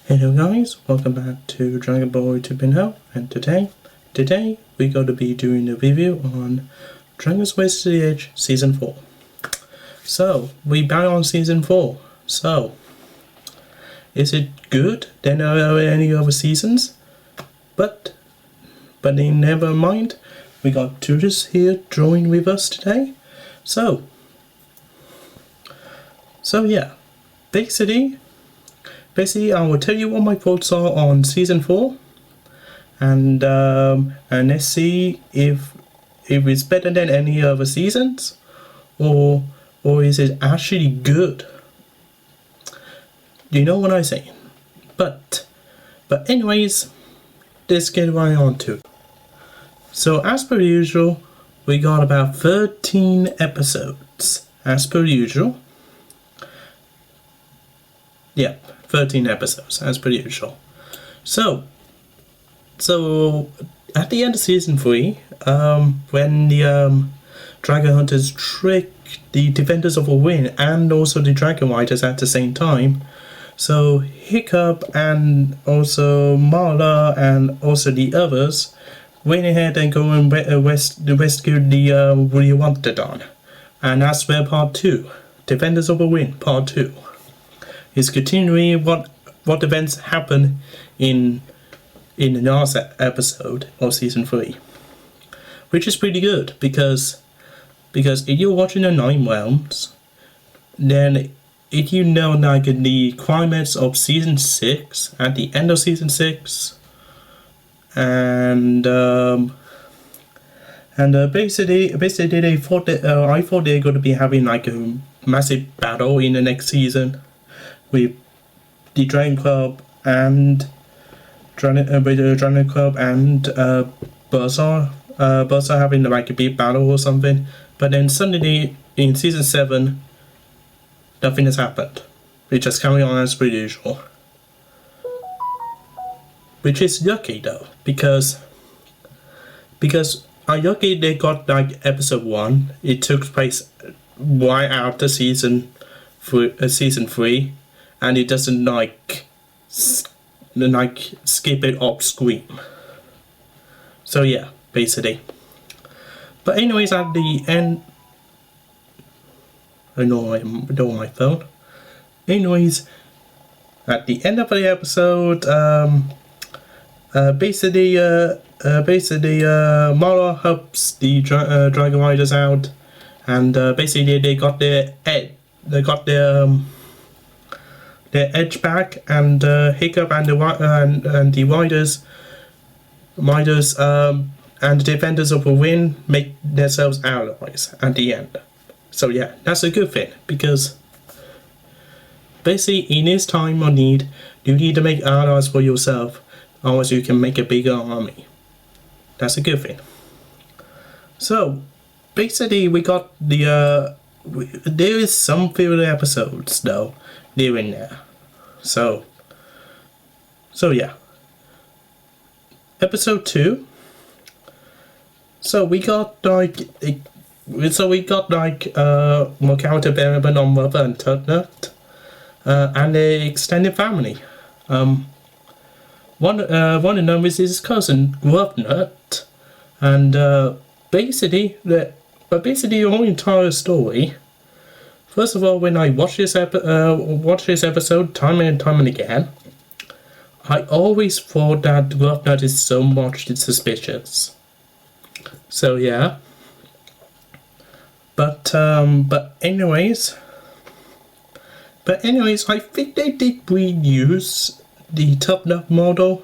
Hello guys, welcome back to Dragon Ball 2.0, and today we're going to be doing a review on Dragon's Ways to the Edge Season 4. So, we're back on Season 4, so, is it good than any other seasons? But never mind, we got tutors here drawing with us today, so yeah, basically I will tell you what my thoughts are on Season 4, and let's see if it's better than any other seasons, or is it actually good? You know what I'm saying? But anyways, let's get right on to it. So as per usual, we got about 13 episodes, as per usual. Yeah, 13 episodes, as per usual. So at the end of Season 3, when the Dragon Hunters trick the Defenders of Overwind and also the Dragon Riders at the same time, so Hiccup and also Marla and also the others went ahead and go and rescue the Ryuantodon. And that's where Part 2, Defenders of Overwind, Part 2, is continuing what events happen in the last episode of Season 3. Which is pretty good, because if you're watching the 9 Realms, then if you know like the climax of Season 6, at the end of Season 6, and basically they thought that I thought they were going to be having like a massive battle in the next season with the Dragon Club and Dragon Club and Bursa having like a big battle or something. But then suddenly in Season 7, nothing has happened. We just carry on as per usual. Which is yucky though, because yucky they got like episode 1. It took place right after season 3, and it doesn't like skip it off screen. So yeah, basically. But anyways, at the end, I know I'm on my phone. Anyways, at the end of the episode, basically Mara helps the Dragon Riders out, and basically they got their edge back, and Hiccup and the Riders and the Defenders of Overwind make themselves allies at the end. So yeah, that's a good thing, because basically in this time of need, you need to make allies for yourself, otherwise you can make a bigger army. That's a good thing. So basically we got the there is some filler episodes though there in there. So yeah. Episode 2. So we got more character development on Mother and Turnut, and their extended family. One of them is his cousin Grubnut, and basically the whole entire story. First of all, when I watch this episode time and time and again, I always thought that Grubnut is so much suspicious. So yeah. But anyways, I think they did reuse the Tough Nut model.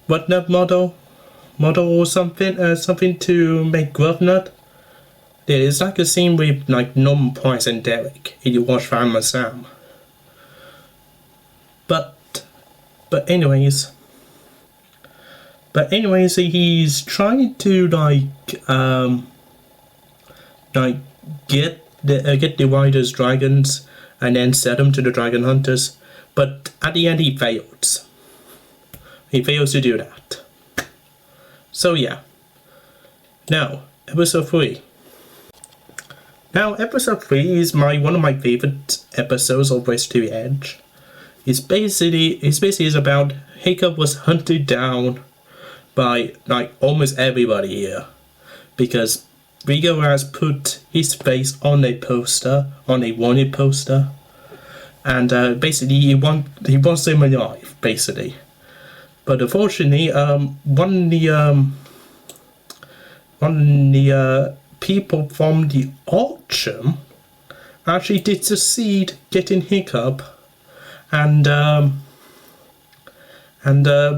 What nut model or something to make Grubnut. There is like a scene with like Norman Price and Derek if you watch Family Sam. But anyways, he's trying to get the Riders dragons and then sell them to the Dragon Hunters. But at the end he fails. He fails to do that. So yeah. Now, episode 3. Now, episode 3 is one of my favorite episodes of Ways to the Edge. it's basically is about Hiccup was hunted down by like almost everybody here because Rigo has put his face on a poster, on a wanted poster, and basically he wants him alive, basically. But unfortunately, one of the people from the auction actually did succeed getting Hiccup, and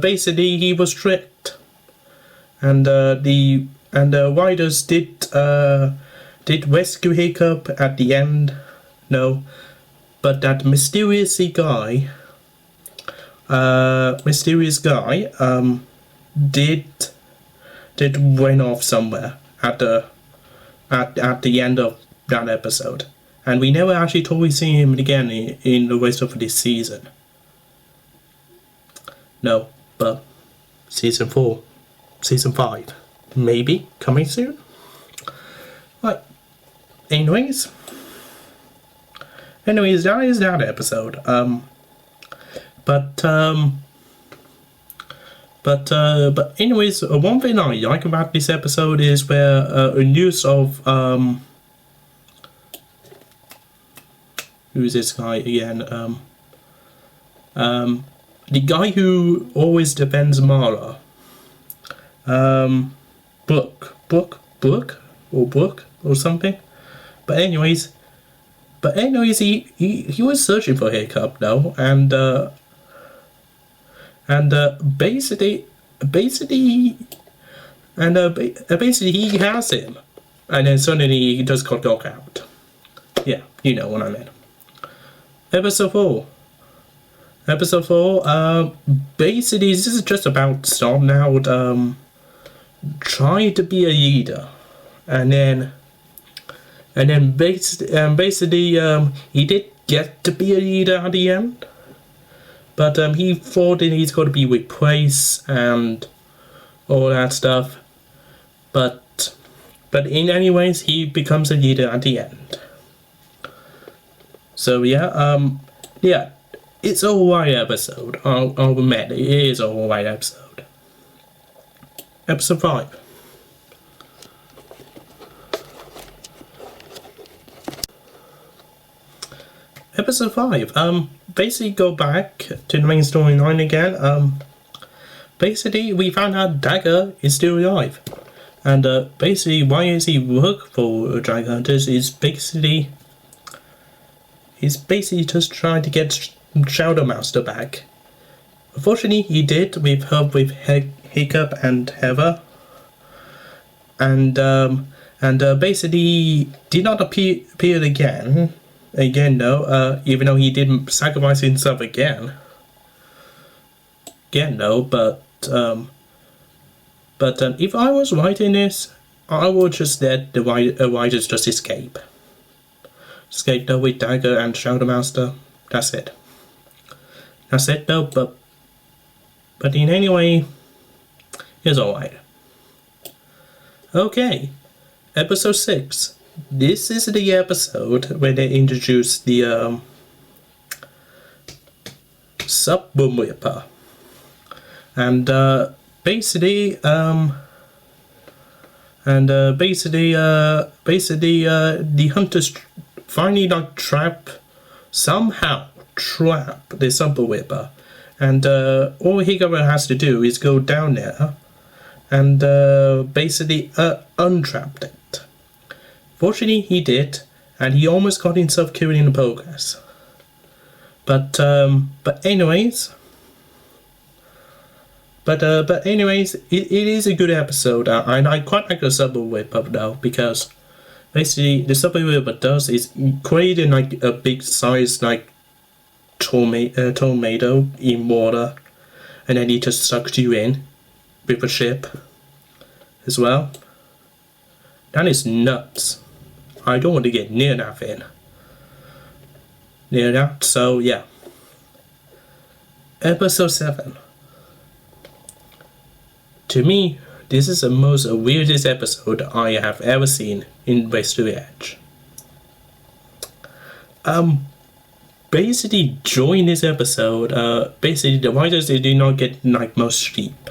basically he was tricked, and the riders did rescue Hiccup at the end. No, but that mysterious guy did went off somewhere at the end of that episode, and we never actually totally see him again in the rest of this season. No, but season 4, season 5, maybe coming soon. Right. Anyways, that is that episode. But anyways, one thing I like about this episode is where a news of who's this guy again? The guy who always defends Mara. Brooke or something. But anyways, he was searching for Hiccup though, and basically he has him, and then suddenly he just got knocked out. Yeah, you know what I mean. Episode 4, basically this is just about starting out trying to be a leader, and then basically he did get to be a leader at the end. But he thought that he's got to be replaced and all that stuff. But in any ways, he becomes a leader at the end. So yeah, it's a alright episode. I'll admit it is a alright episode. Episode 5. Episode 5. Basically go back to the main storyline again. Basically we found out Dagger is still alive, and basically why is he work for Dragon Hunters is basically just trying to get Shadow Master back. Unfortunately he did with help with Hiccup and Heather, and basically did not appear again though, even though he didn't sacrifice himself again though, but if I was writing this, I would just let the writers just escape though with Dagger and Shadow Master. That's it though, but in any way, it's alright. Okay, episode 6. This is the episode where they introduce the Sub-Boom Ripper, and basically the hunters finally somehow trap the Sub-Boom Ripper, and all Hiccup has to do is go down there and basically untrap it. Fortunately, he did, and he almost got himself killed in the progress. But anyways, it is a good episode, and I quite like the Sub-Boom Ripper though, because basically the Sub-Boom Ripper does is creating like a big size like tomato in water, and then he just sucks you in with a ship as well. That is nuts. I don't want to get near that thing. So yeah. Episode 7. To me, this is the most weirdest episode I have ever seen in Western Edge. basically during this episode, basically the writers, they did not get like much sleep.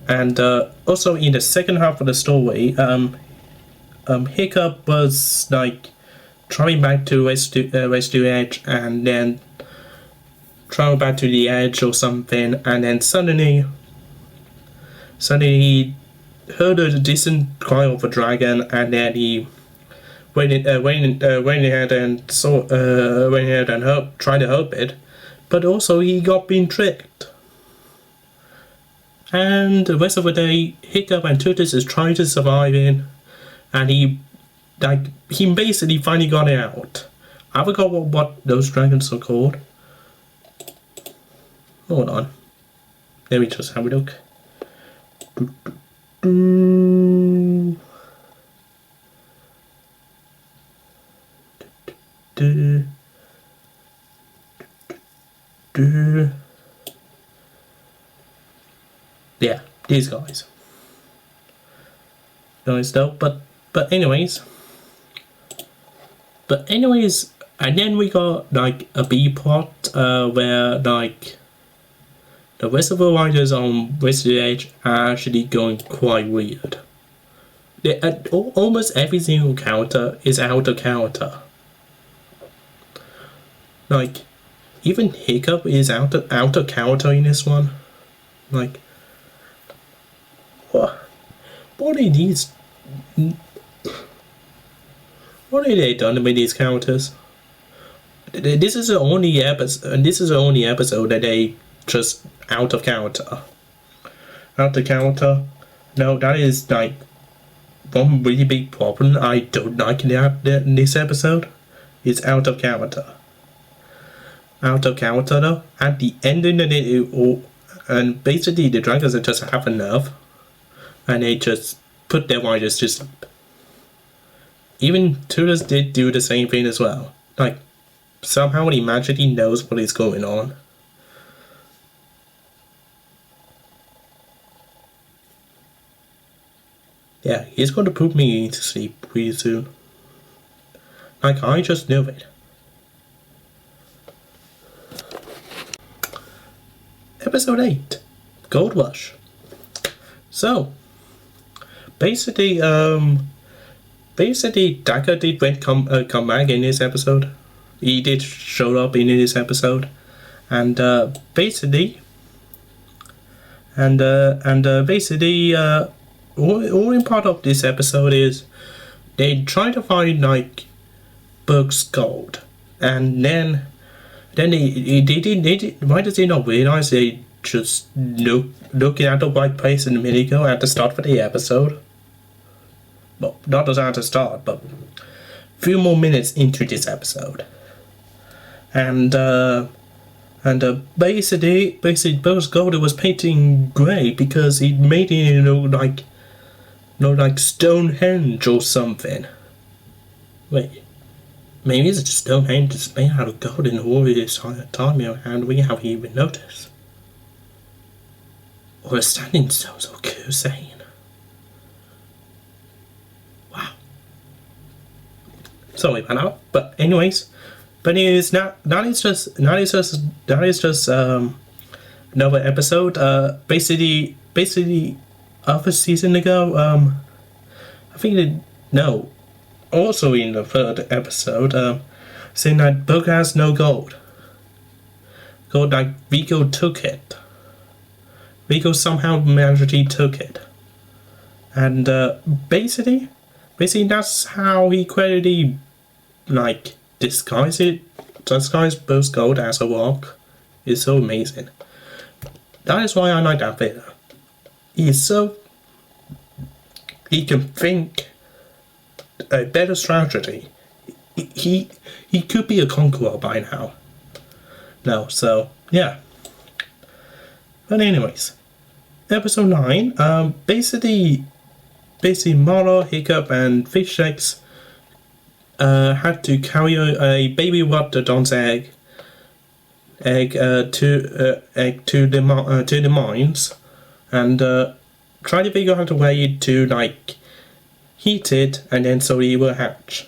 And also in the second half of the story, Hiccup was like traveling back to Rescue Edge, and then travel back to the edge or something, and then suddenly he heard a distant cry of a dragon, and then he went ahead and tried to help it, but also he got being tricked. And the rest of the day, Hiccup and Turtles is trying to survive in, and he basically finally got it out. I forgot what those dragons are called. Hold on. Let me just have a look. Yeah, these guys. But anyways, and then we got like a B plot where like the rest of the writers on Rescue Edge are actually going quite weird. Almost every single character is out of character. Like, even Hiccup is out of character in this one. Like, what are these? What have they done with these characters? This is the only episode that they just out of character. No, that is like one really big problem I don't like in this episode. It's out of character. Out of character though. At the end of it, and basically the dragons just have enough, and they just put their writers to sleep. Even Turtles did do the same thing as well. Like, somehow he magically knows what is going on. Yeah, he's going to put me to sleep pretty soon. Like, I just knew it. Episode 8, Gold Rush. So, basically, Dagger did come back in this episode. He did show up in this episode, and basically, all in part of this episode is they try to find like Bugs gold, and then they did. Why does he not realize they just looking at the right place in the minute at the start of the episode? Well, not at the start, but a few more minutes into this episode, and basically Bugs Gold was painting grey because he made it like Stonehenge or something. Wait. Maybe it's just Stonehenge just made out of gold in all this time, and we haven't even noticed. Or a standing stone so insane. Wow. Sorry about that. But anyways, that is just another episode. Basically, of a season ago, I think also in the third episode, saying that Bug has no gold. Gold, like Rico took it. Rico somehow magically took it. And basically that's how he credibly disguised Bug's gold as a rock. It's so amazing. That is why I like that villain. He can think a better strategy. He could be a conqueror by now. No, so yeah. But anyways, episode 9. Basically Marlow, Hiccup, and Fish Eggs had to carry a baby Raptidon's egg to the mines, and try to figure out a way to heat it, and then so he will hatch.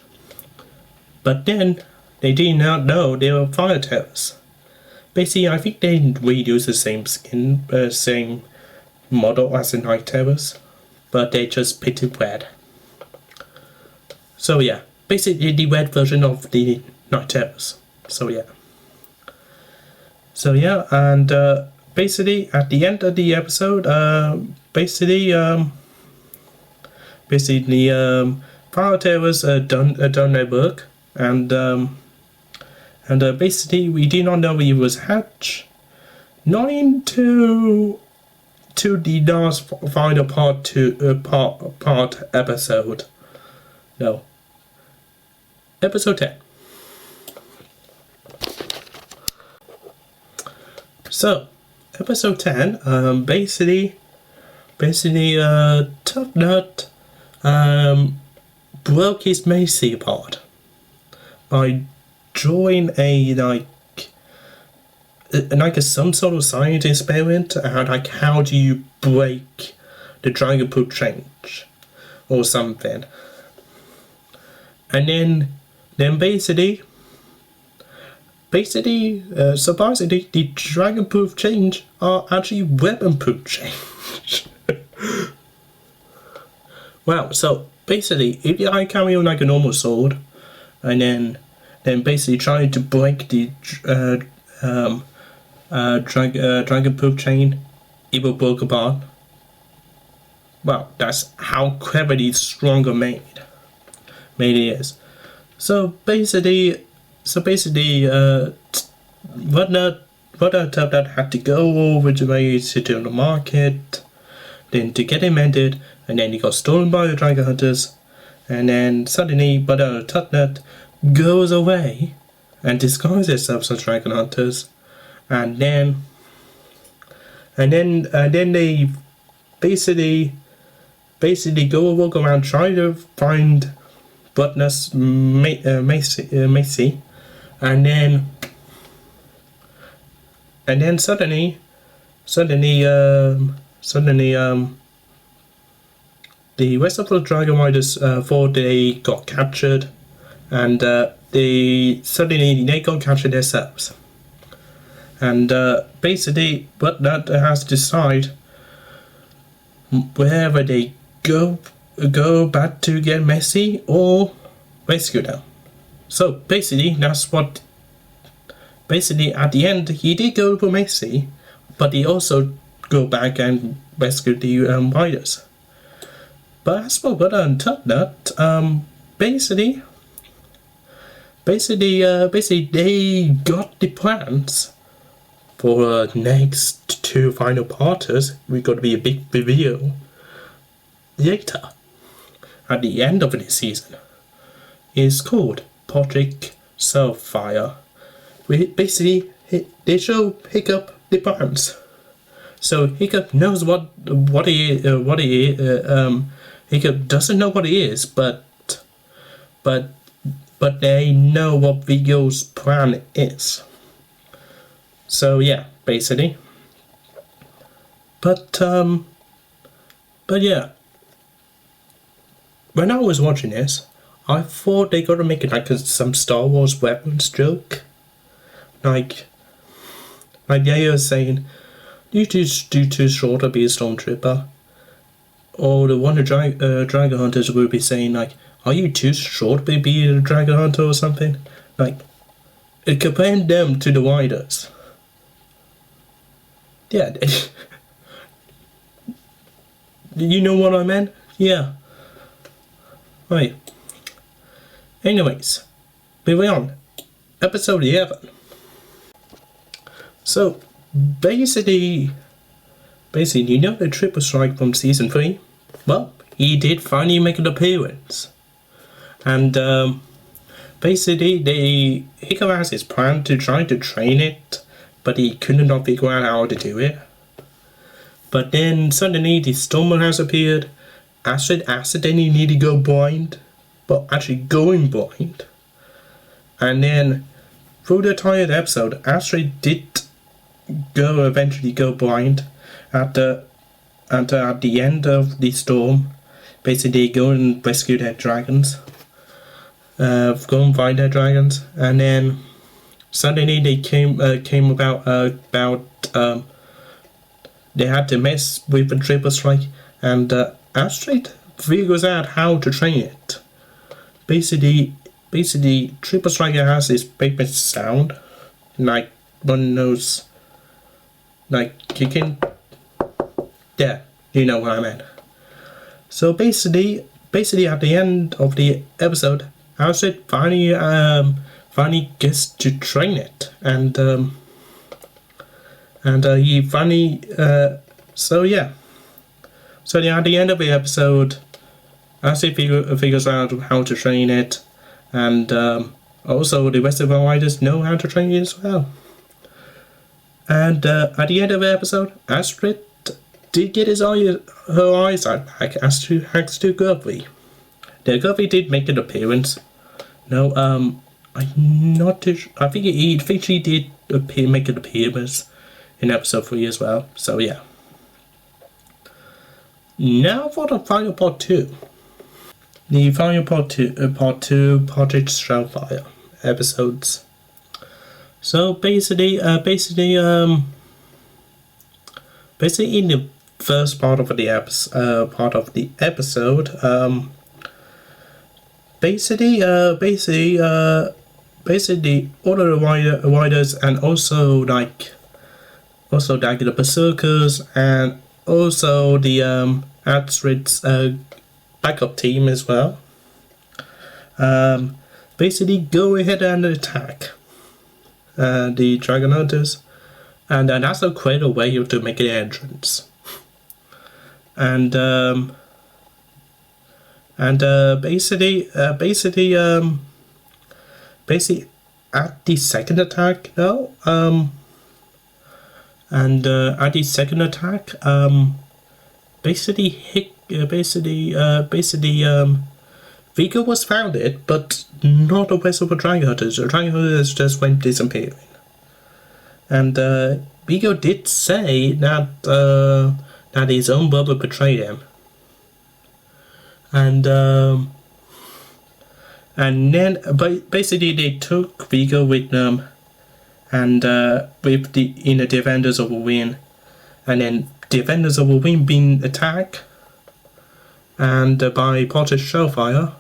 But then they did not know they were fire terrors. Basically, I think they reuse the same skin, same model as the Night Terrors, but they just painted red. So yeah, basically the red version of the Night Terrors. So yeah, and basically at the end of the episode, basically fire terrors done their work, and basically we did not know he was hatched, not into to the last final part episode. No, episode 10. So, episode 10, basically, Tough Nut broke his Macy apart by drawing some sort of science experiment, and like how do you break the Dragon Poop change or something. And then basically, surprisingly, the Dragon Poop change are actually Weapon Poop change. Wow, so basically, if I carry on like a normal sword, and then basically trying to break the Dragon Poop chain, it will break apart. Wow, that's how cleverly stronger made it is. So basically, what Tough Nut had to go over to the market, then to get him ended, and then he got stolen by the Dragon Hunters, and then suddenly, Tough Nut goes away and disguises himself as Dragon Hunters, and then they basically go walk around trying to find Buttnut's Macy, and then suddenly the rest of the Dragon Riders thought they got captured, and they got captured themselves. And basically, Buttnut has to decide whether they go back to get Macy or rescue them. So basically, at the end, he did go for Macy, but he also go back and rescue the riders. But as for Butter and Tough Nut, basically they got the plans for next two final parters. We got to be a big reveal later at the end of this season. It's called Project Sapphire. Basically, they show Hiccup the plans. So Hiccup knows what he is. Hiccup doesn't know what he is, but they know what Viggo's plan is. So yeah, basically. But yeah. When I was watching this, I thought they gotta make it like some Star Wars weapons joke. Like they were saying, you too short to be a stormtrooper. Or the one of Dragon Hunters will be saying like, are you too short to be a Dragon Hunter or something? Like, comparing them to the riders. Yeah. You know what I meant? Yeah. Right. Anyways, moving on. Episode 11. So, basically, you know the Triple Strike from Season 3? Well, he did finally make an appearance. And, basically, Hiccup has his plan to try to train it, but he could not figure out how to do it. But then, suddenly, the Stormer has appeared. Astrid accidentally needed to go blind, but actually going blind. And then, through the entire episode, Astrid did eventually go blind at the end of the storm. Basically, they go and rescue their dragons. go and find their dragons, and then suddenly they came about they had to mess with the triple strike, and Astrid figures out how to train it. Basically, triple striker has this paper sound, like one knows, like kicking. Yeah, you know what I meant. So basically, at the end of the episode, Astrid finally gets to train it, and he finally so yeah. So yeah, at the end of the episode, Astrid figures out how to train it, and also the rest of the riders know how to train it as well. And at the end of the episode, Astrid did get her eyesight back as to Guppy. The Guppy did make an appearance. No, I'm not too sure. I think she did make an appearance in episode 3 as well. So yeah. Now for the final part 2. The final part 2, Partridge Shellfire episodes. So basically, in the first part of the episode, basically all of the riders, and also like the berserkers, and also the Astrid's backup team as well, basically go ahead and attack the Dragon Hunters, and that's a great way to make an entrance. And basically at the second attack, Vigor was founded, but not the rest of the Dragon Hunters. The Dragon Hunters just went disappearing. And Vigor did say that his own brother betrayed him. And then basically they took Vigor with them, and with in the Defenders of the Wind, and then Defenders of the Wind being attacked, and by Partridge Shellfire,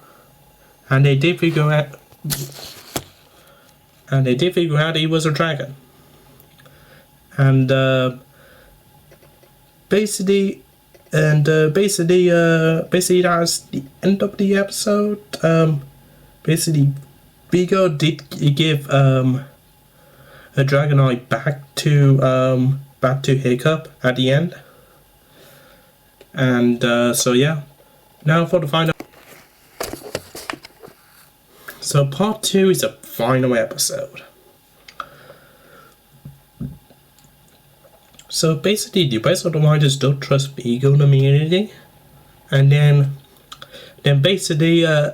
and they did figure out he was a dragon, and basically that's the end of the episode. Basically, Vigor did give a dragon eye back to Hiccup at the end, and so yeah. Now for the final. So part 2 is the final episode. So basically, the rest of the riders don't trust Vigor immediately, and then basically you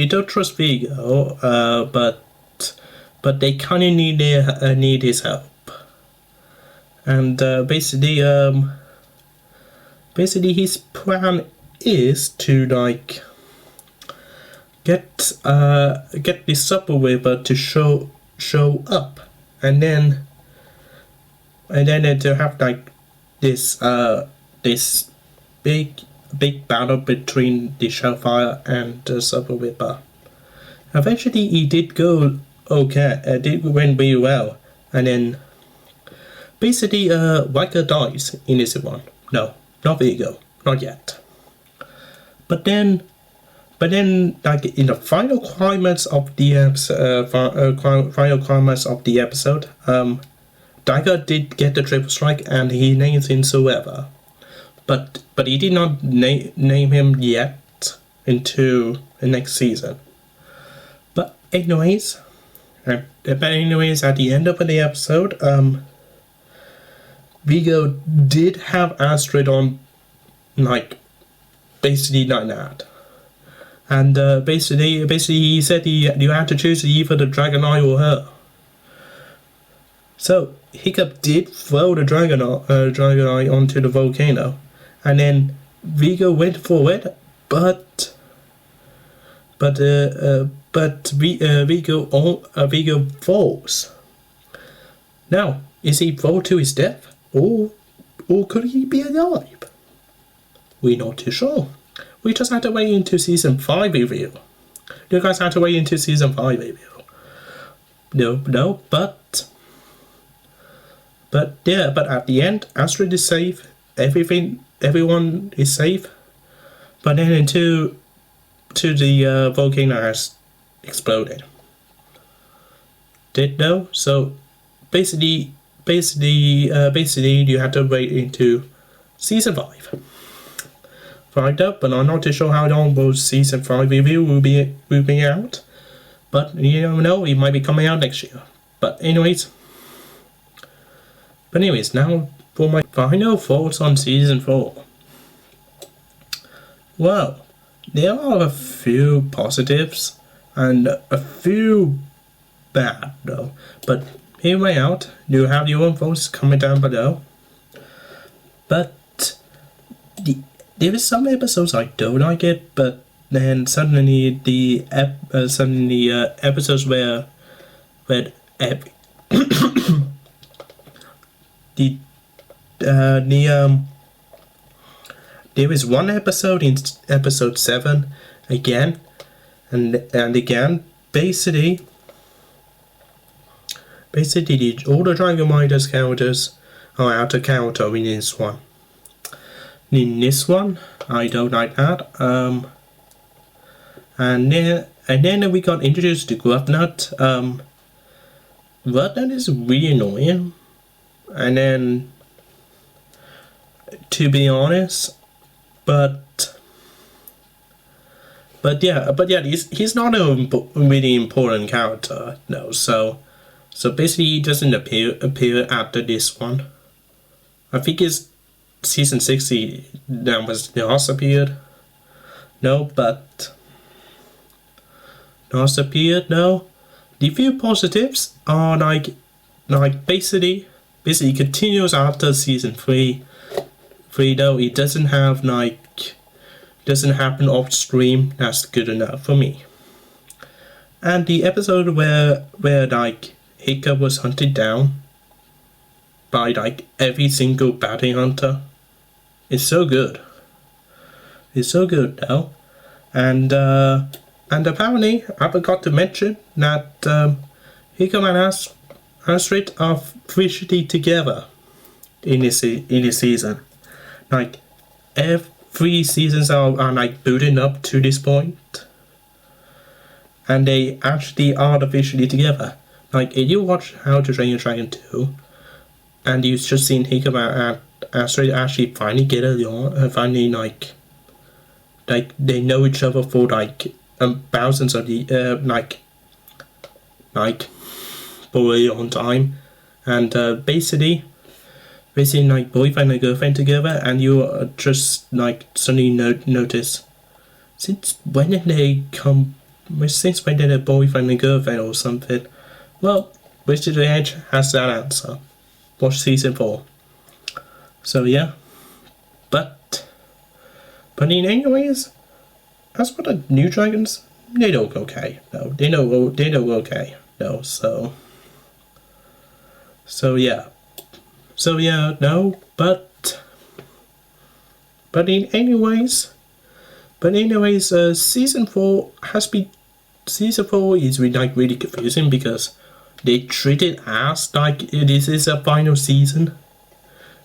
don't trust Vigor, but they kind of need his help. And basically his plan is to like get the Supper Weaver to show up, and then to have like this big battle between the Shellfire and the Supper Weaver. Eventually, he did go okay. It went really well, and then basically, Riker dies in this one. No, not Vigor, not yet. But then, like in the final climax of the episode, Dagger did get the triple strike, and he names him Soever, but he did not name him yet into the next season. But anyways, at the end of the episode, Vigor did have Astrid on, like, basically like that. And basically he said you had to choose either the Dragon Eye or her. So Hiccup did throw the Dragonite onto the volcano, and then Vigo went for it, but Vigo falls. Now, is he fall to his death, or could he be alive? We're not too sure. We just had to wait into season 5 review. You guys had to wait into season 5 review. No, but at the end, Astrid is safe. Everyone is safe. But then into the volcano has exploded. Did know? So basically, you had to wait into season 5. Right up, but I'm not too sure how long will season 5 review will be out. But you never know, it might be coming out next year. But anyways, now for my final thoughts on season 4. Well, there are a few positives and a few bad though. But hear me out. You have your own thoughts, comment down below. But there is some episodes I don't like it, but then suddenly episodes where there is one episode in episode 7 again and again basically all the Dragon Riders characters are out of character in this one. In this one, I don't like that. And then we got introduced to Gruffnut. Gruffnut is really annoying. And then, to be honest, but yeah, he's not a really important character, no. So basically, he doesn't appear after this one. I think it's season 60 that was Nos appeared. No, but Nos appeared. No, the few positives are like basically continues after season 3. Though it doesn't happen off stream. That's good enough for me. And the episode where Hiccup was hunted down by every single bounty hunter. It's so good. It's so good now. And apparently I forgot to mention that Hiccup and Astrid are officially together in this season. Every seasons are building up to this point. And they actually are officially together. If you watch How to Train Your Dragon 2 and you've just seen Hiccup and Astrid actually finally get along, finally they know each other for thousands of the for a long time, and basically boyfriend and girlfriend together, and you just suddenly notice since when did they boyfriend and girlfriend or something. Well, Wizard of the Edge has that answer. Watch season 4. So yeah, but in anyways, as for the new dragons, they don't go okay. No, they don't go okay. No, so yeah, no, but in anyways, season 4 is really confusing because they treat it as this is a final season.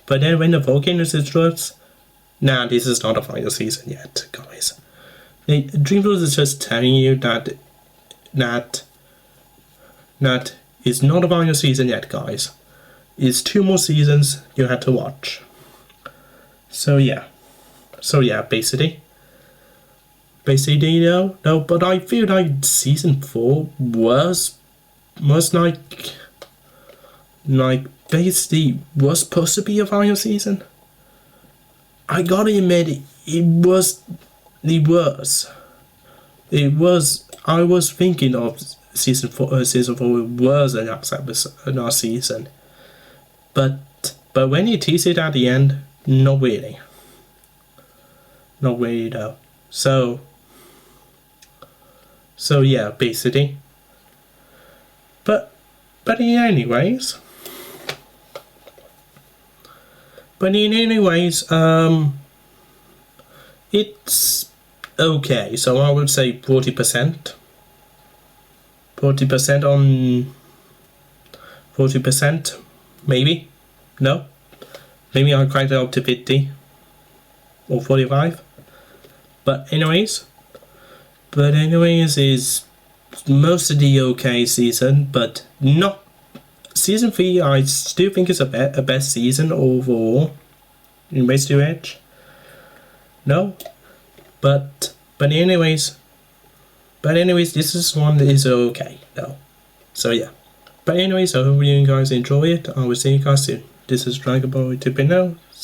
But then when the volcano erupts, this is not a final season yet, guys. DreamWorks is just telling you that it's not a final season yet, guys. It's 2 more seasons you had to watch. So yeah, basically, no, but I feel like season 4 was basically was supposed to be a final season. I gotta admit, it was. I was thinking of season 4 was the last season, But when you tease it at the end, not really. Not really though. So yeah, basically. But in anyways, it's okay. So I would say 40%. 40% on 40%, maybe. No, maybe I'll crack it up to 50 or 45. But anyways, is mostly okay season, but not season 3. I still think it's a best season overall in Race to Edge. No, but anyways, this is one that is okay though. So yeah. But anyways, I hope you guys enjoy it. I will see you guys soon. This is Dragon Ball 2.0.